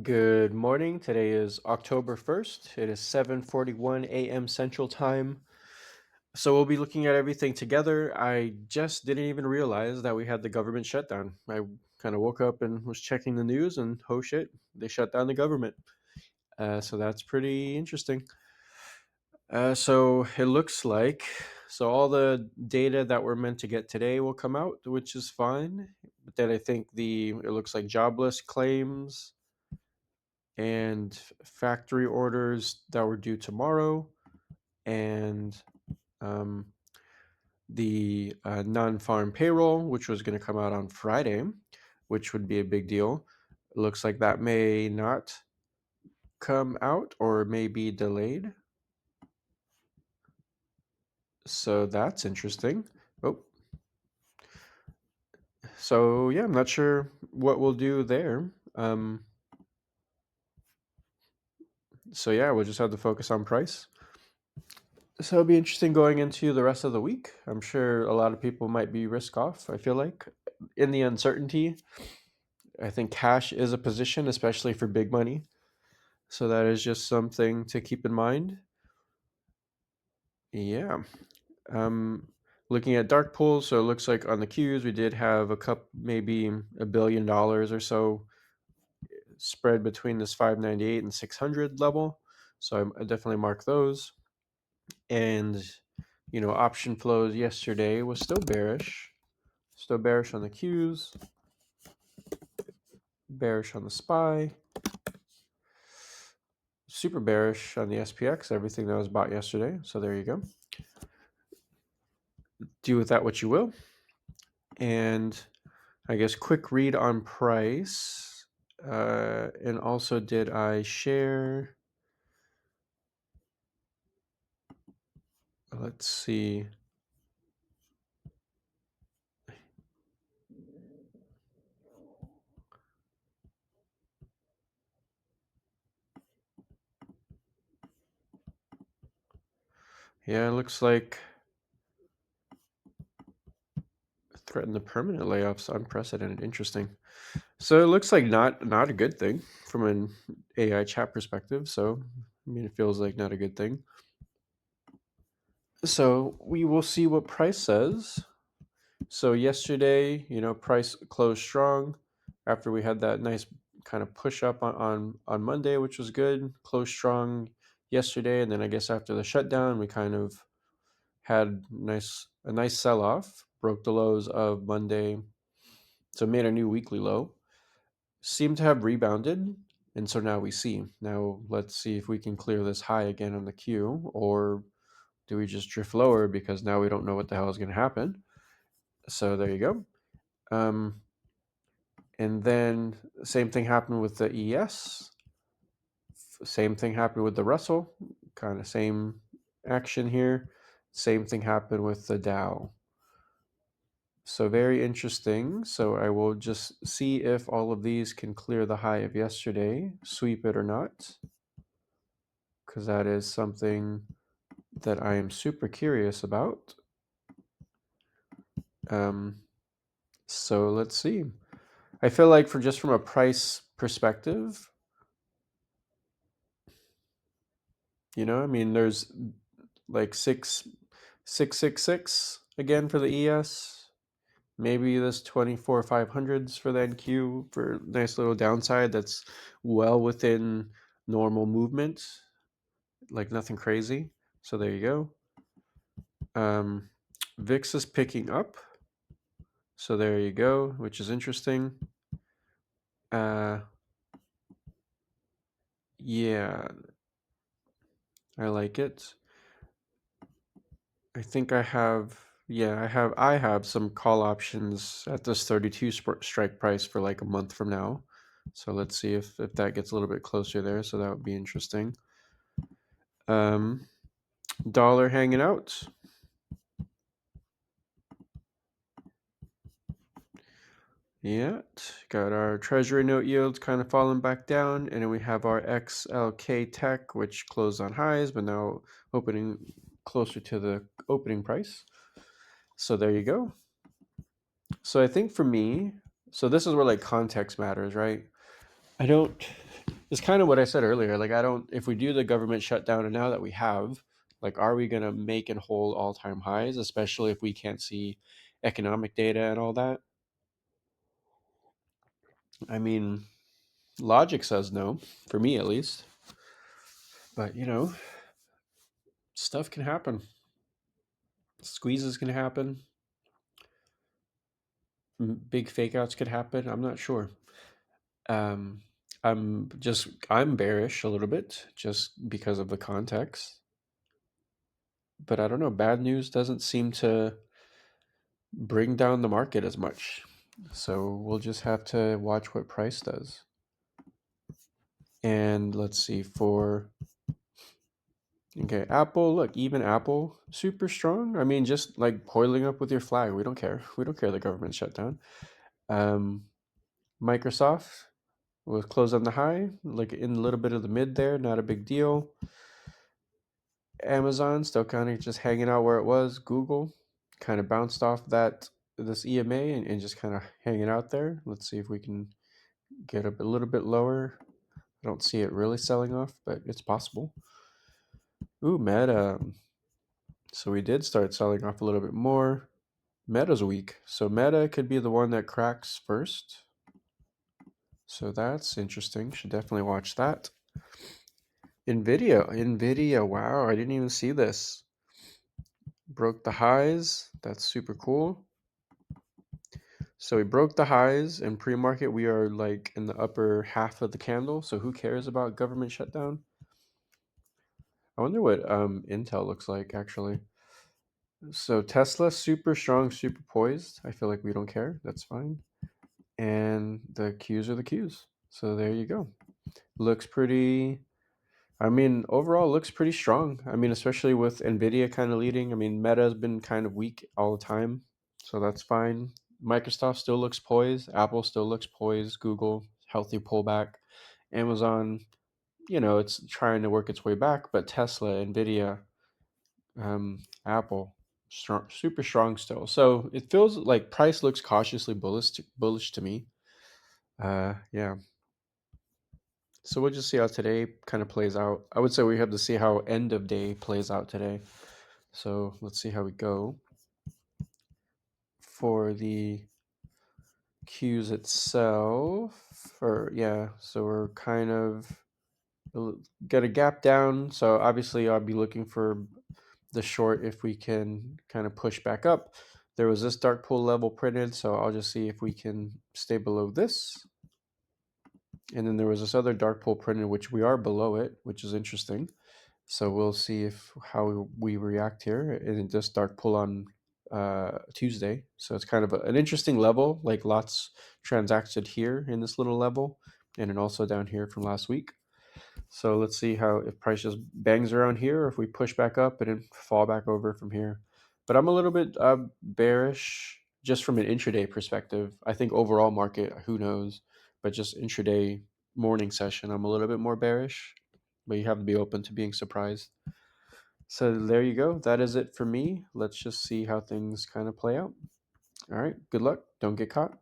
Good morning. Today is October 1st. It is 7:41 a.m. Central Time. So we'll be looking at everything together. I just didn't even realize that we had the government shutdown. I kind of woke up and was checking the news and oh shit, they shut down the government. So that's pretty interesting. So it looks like all the data that we're meant to get today will come out, which is fine. But then I think it looks like jobless claims and factory orders that were due tomorrow, and um, the non-farm payroll, which was going to come out on Friday, which would be a big deal. It looks like that may not come out or may be delayed. So that's interesting. Oh, so yeah, I'm not sure what we'll do there. So yeah, we'll just have to focus on price. So it'll be interesting going into the rest of the week. I'm sure a lot of people might be risk off. I feel like in the uncertainty, I think cash is a position, especially for big money. So that is just something to keep in mind. Yeah. Um, Looking at dark pools, so it looks like on the Qs we did have maybe $1 billion or so spread between this 598 and 600 level. So I definitely mark those. And option flows yesterday was still bearish on the Qs, bearish on the SPY, super bearish on the SPX, everything that was bought yesterday. So there you go. Do with that what you will. And I guess quick read on price. And also, did I share? Let's see. Yeah, it looks like threaten the permanent layoffs, unprecedented. Interesting. So it looks like not a good thing from an AI chat perspective. So I mean, it feels like not a good thing. So we will see what price says. So yesterday, price closed strong after we had that nice kind of push up on Monday, which was good. Closed strong yesterday, and then I guess after the shutdown, we kind of had a nice sell off. Broke the lows of Monday, so made a new weekly low. Seemed to have rebounded, and so now we see. Now let's see if we can clear this high again on the Q, or do we just drift lower because now we don't know what the hell is going to happen. So there you go. Um, and then same thing happened with the ES. Same thing happened with the Russell. Kind of same action here. Same thing happened with the Dow. So very interesting. So I will just see if all of these can clear the high of yesterday, sweep it or not, because that is something that I am super curious about. Um, so let's see. I feel like from a price perspective, I mean, there's like 666 again for the ES. Maybe this 24,500s for the NQ for nice little downside that's well within normal movement, like nothing crazy. So there you go. VIX is picking up. So there you go, which is interesting. Uh, yeah, I like it. I think I have some call options at this 32 strike price for like a month from now. So let's see if that gets a little bit closer there. So that would be interesting. Um, Dollar hanging out. Yeah, got our treasury note yields kind of falling back down, and then we have our XLK Tech, which closed on highs, but now opening closer to the opening price. So there you go. So I think for me, so this is where like context matters, right? I don't. It's kind of what I said earlier. Like, I don't, if we do the government shutdown and now that we have, like, are we going to make and hold all time highs, especially if we can't see economic data and all that? I mean, logic says no, for me at least. But, stuff can happen. Squeezes can happen. Big fake outs could happen. I'm not sure. Um, I'm bearish a little bit just because of the context. But I don't know. Bad news doesn't seem to bring down the market as much. So we'll just have to watch what price does. And let's see for okay, Apple, look, even Apple, super strong. I mean, just like coiling up with your flag. We don't care. We don't care the government shutdown. Um, Microsoft was closed on the high, like in a little bit of the mid there, not a big deal. Amazon still kind of just hanging out where it was. Google kind of bounced off this EMA and just kind of hanging out there. Let's see if we can get up a little bit lower. I don't see it really selling off, but it's possible. Ooh, Meta. So we did start selling off a little bit more. Meta's weak. So Meta could be the one that cracks first. So that's interesting. Should definitely watch that. Nvidia. Wow, I didn't even see this. Broke the highs. That's super cool. So we broke the highs in pre-market. We are like in the upper half of the candle. So who cares about government shutdown? I wonder what Intel looks like actually. So Tesla super strong, super poised. I feel like we don't care. That's fine. And the Qs are the Qs. So there you go. Looks pretty. I mean, overall looks pretty strong. I mean, especially with Nvidia kind of leading. I mean, Meta has been kind of weak all the time, so that's fine. Microsoft still looks poised. Apple still looks poised. Google healthy pullback. Amazon, it's trying to work its way back, but Tesla, Nvidia, Apple, strong, super strong still. So it feels like price looks cautiously bullish to me. Yeah. So we'll just see how today kind of plays out. I would say we have to see how end of day plays out today. So let's see how we go. For the Qs itself, so we're kind of get a gap down. So obviously I'll be looking for the short if we can kind of push back up. There was this dark pool level printed, so I'll just see if we can stay below this. And then there was this other dark pool printed, which we are below it, which is interesting. So we'll see how we react here. And it does dark pull on Tuesday. So it's kind of an interesting level, like lots transacted here in this little level, and then also down here from last week. So let's see how if price just bangs around here, or if we push back up and then fall back over from here. But I'm a little bit bearish just from an intraday perspective. I think overall market, who knows? But just intraday morning session, I'm a little bit more bearish. But you have to be open to being surprised. So there you go. That is it for me. Let's just see how things kind of play out. All right. Good luck. Don't get caught.